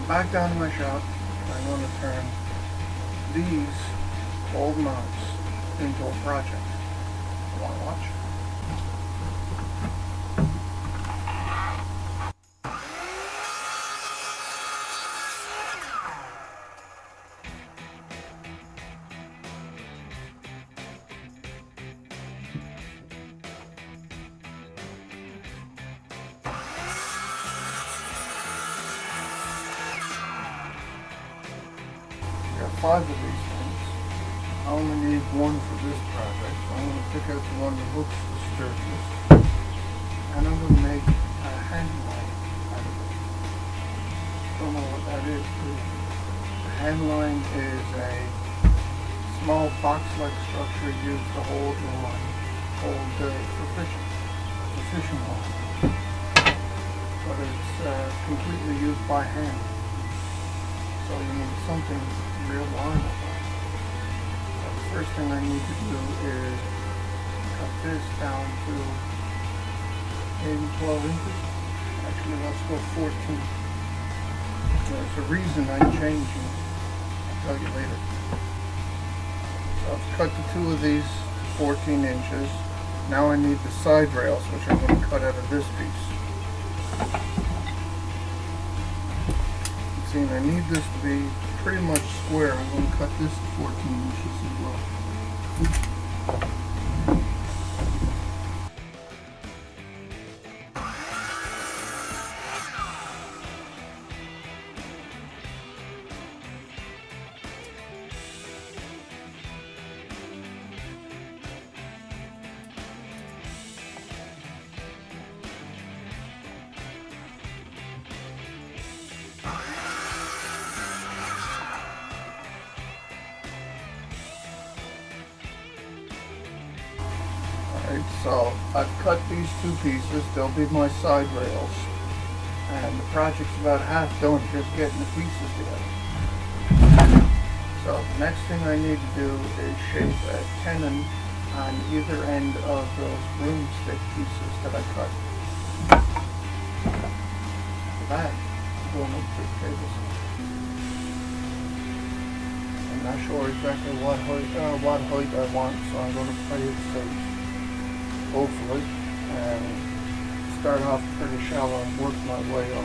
back down to my shop. I'm going to turn these old mounts into a project. You want to watch? Got 5 of these things. I only need one for this project, so I'm going to pick out the one that looks the sturdiest, and I'm going to make a handline out of it. Don't know what that is. The handline is a small box-like structure used to hold the line, for fishing. It's a fishing line, but it's completely used by hand. So you need something real long. So the first thing I need to do is cut this down to maybe 12 inches. Actually, let's go 14. There's a reason I'm changing. I'll tell you later. So I've cut the 2 of these to 14 inches. Now I need the side rails, which I'm going to cut out of this piece. See, I need this to be pretty much square. I'm going to cut this to 14 inches as well. Alright, so I've cut these 2 pieces. They'll be my side rails. And the project's about half done, just getting the pieces together. So next thing I need to do is shape a tenon on either end of those broomstick pieces that I cut. For that, I'm going up to the tables. I'm not sure exactly what height I want, so I'm going to play it safe. Hopefully, and start off pretty shallow and work my way up.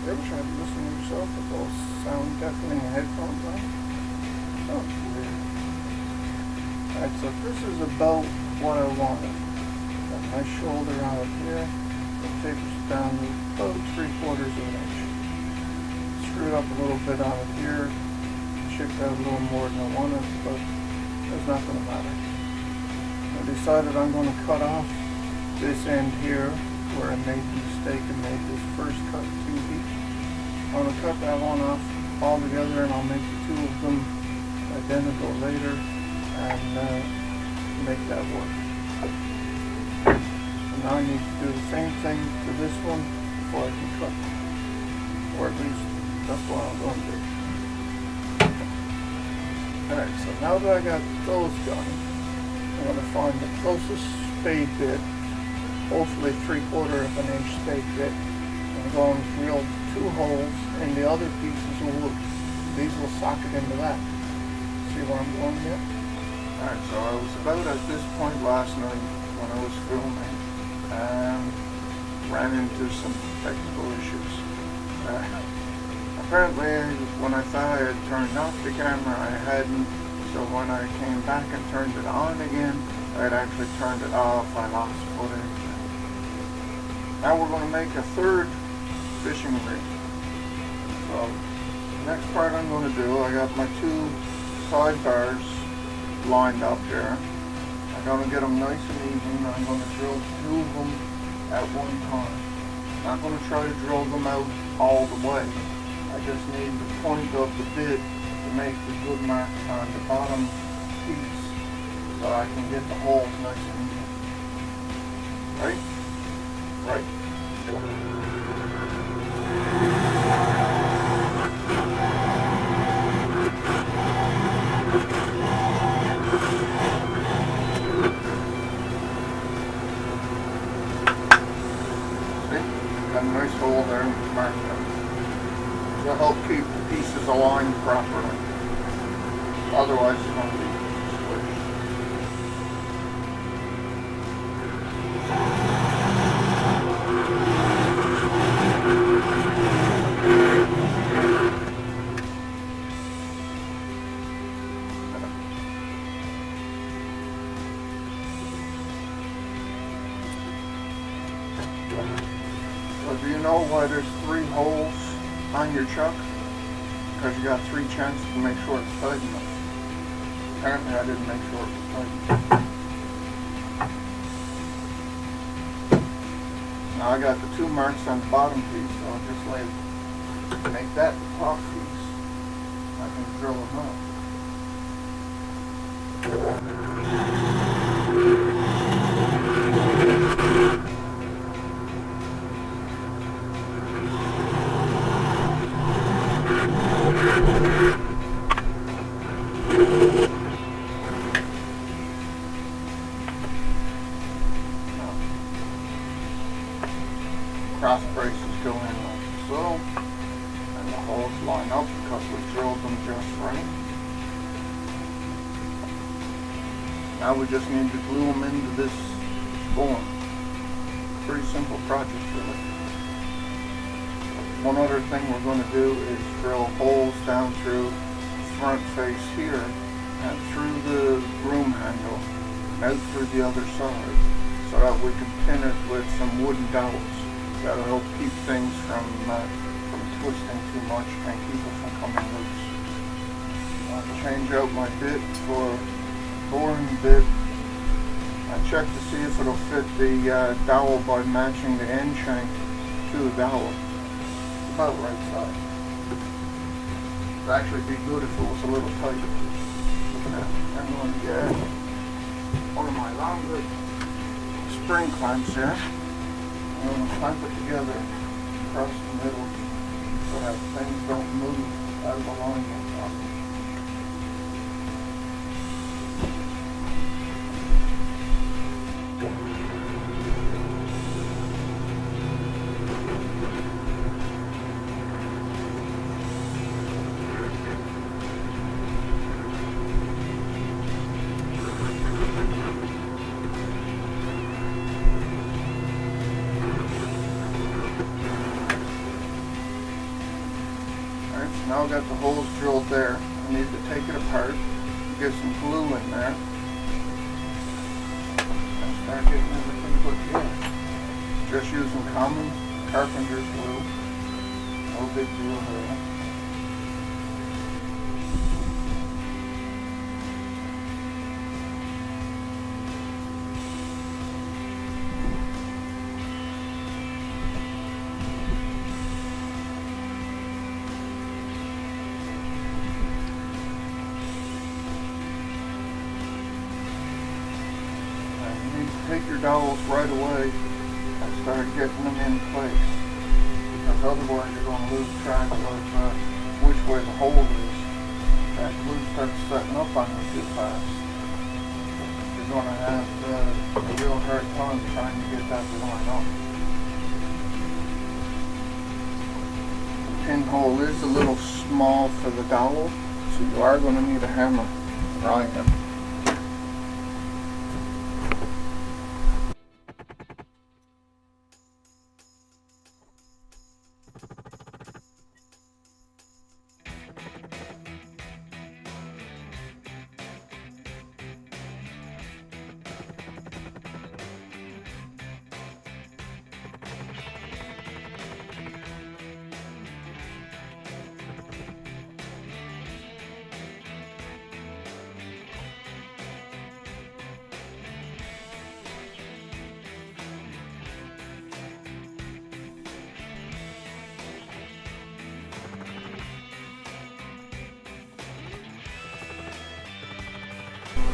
You ever tried to listen to yourself with those sound deafening headphones on? Sounds weird. Alright, so this is about what I wanted. Got my shoulder out here. It tapers down to about 3/4 of an inch. Screwed up a little bit on it here. Chipped out a little more than I wanted, but that's not going to matter. I decided I'm going to cut off this end here where I made the mistake and made this first cut too deep. I'm going to cut that one off all together, and I'll make the 2 of them identical later and make that work. So now I need to do the same thing to this one before I can cut it. Or at least that's what I'm going to do. Alright, so now that I got those done, I'm going to find the closest spade bit, hopefully 3/4 of an inch spade bit. I'm going to drill 2 holes in the other pieces of wood. These will socket into that. See where I'm going here? Alright, so I was about at this point last night when I was filming and ran into some technical issues. Apparently when I thought I had turned off the camera, I hadn't. So when I came back and turned it on again, I had actually turned it off. I lost footage. Now we're going to make a 3rd fishing rig. So the next part I'm going to do, I got my 2 side bars lined up here. I Gonna get them nice and even. I'm gonna drill 2 of them at one time. Not gonna try to drill them out all the way. I just need the point of the bit to make the good marks on the bottom piece so I can get the holes nice and even. Right? Right. Got a nice hole there and marked it. It'll help keep the pieces aligned properly. Otherwise it's going to be squished. So do you know why there's 3 holes on your chuck? Because you got 3 chances to make sure it's tight enough. Apparently I didn't make sure it was tight enough. Now I got the 2 marks on the bottom piece, so I'll just make that the top piece. I can drill them out. Cross braces go in like so, and the holes line up because we drilled them just right. Now we just need to glue them into this form. Pretty simple project really. One other thing we're going to do is drill holes down through the front face here and through the broom handle and out through the other side so that we can pin it with some wooden dowels. That'll help keep things from twisting too much and keep it from coming loose. I'll change out my bit for boring bit. I check to see if it'll fit the dowel by matching the end shank to the dowel. It's about right size. It'd actually be good if it was a little tighter. I'm going to get one of my longer spring clamps here. I'm going to clamp it together across the middle so that things don't move out of alignment. Now I've got the holes drilled there. I need to take it apart, get some glue in there, and start getting everything put together. Just using common carpenter's glue. No big deal there. Take your dowels right away and start getting them in place, because otherwise you're going to lose track of which way the hole is. That glue starts setting up on you too fast. You're going to have a real hard time trying to get that to line up. The pinhole is a little small for the dowel, so you are going to need a hammer or iron.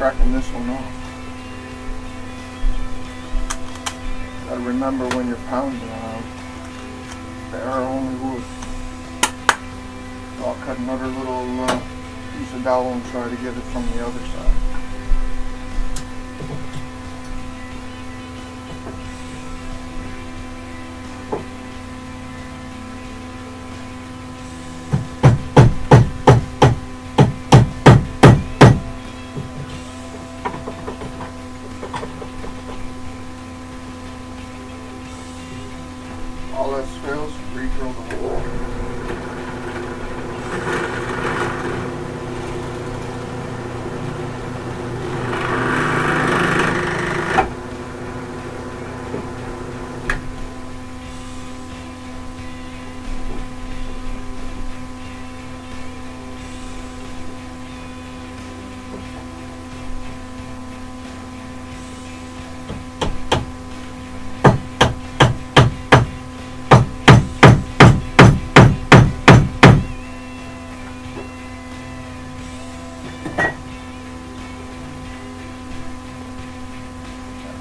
cracking this one off. Gotta remember when you're pounding they are only wood. So I'll cut another little piece of dowel and try to get it from the other side. All else fails, re-drill the hole.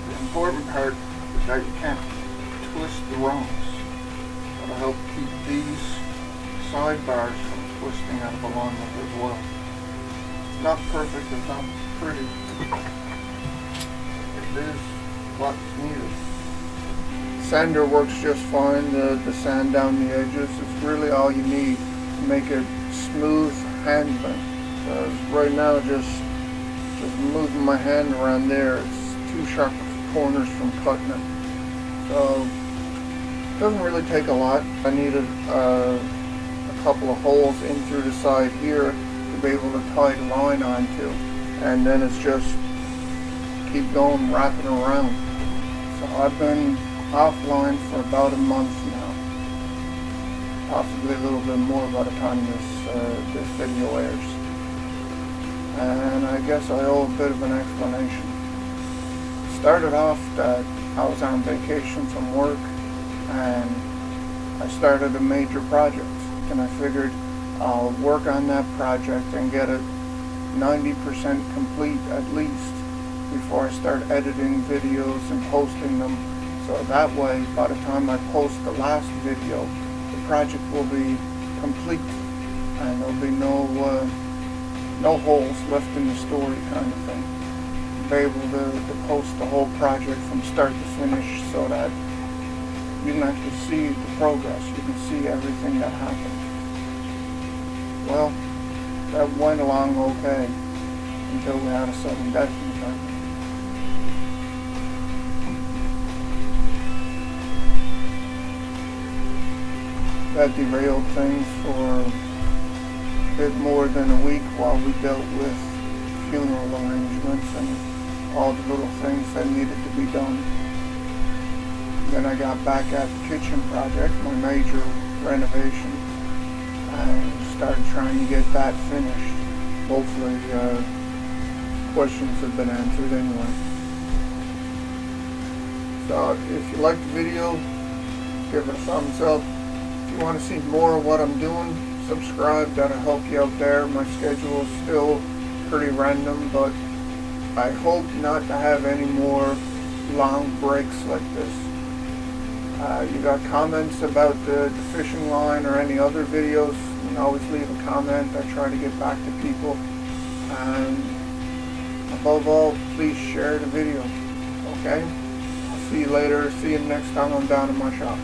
The important part is that you can't twist the rungs. That'll help keep these sidebars from twisting out of alignment as well. It's not perfect, it's not pretty. It is what's needed. Sander works just fine. The sand down the edges is really all you need to make it smooth handling. Because right now just moving my hand around there, it's too sharp corners from cutting it. So it doesn't really take a lot. I needed a couple of holes in through the side here to be able to tie the line onto, and then it's just keep going, wrapping around. So I've been offline for about a month now, possibly a little bit more by the time this video airs. And I guess I owe a bit of an explanation. Started off that I was on vacation from work and I started a major project, and I figured I'll work on that project and get it 90% complete at least before I start editing videos and posting them, so that way by the time I post the last video the project will be complete and there'll be no holes left in the story kind of thing. Be able to post the whole project from start to finish so that you can actually see the progress, you can see everything that happened. Well, that went along okay until we had a sudden death in the family. That derailed things for a bit more than a week while we dealt with funeral arrangements and all the little things that needed to be done. Then I got back at the kitchen project, my major renovation, and started trying to get that finished. Hopefully questions have been answered anyway. So if you like the video, give it a thumbs up. If you want to see more of what I'm doing, subscribe, that'll help you out there. My schedule is still pretty random, but I hope not to have any more long breaks like this. You got comments about the fishing line or any other videos, you can always leave a comment. I try to get back to people. And above all, please share the video. Okay? I'll see you later. See you next time I'm down in my shop.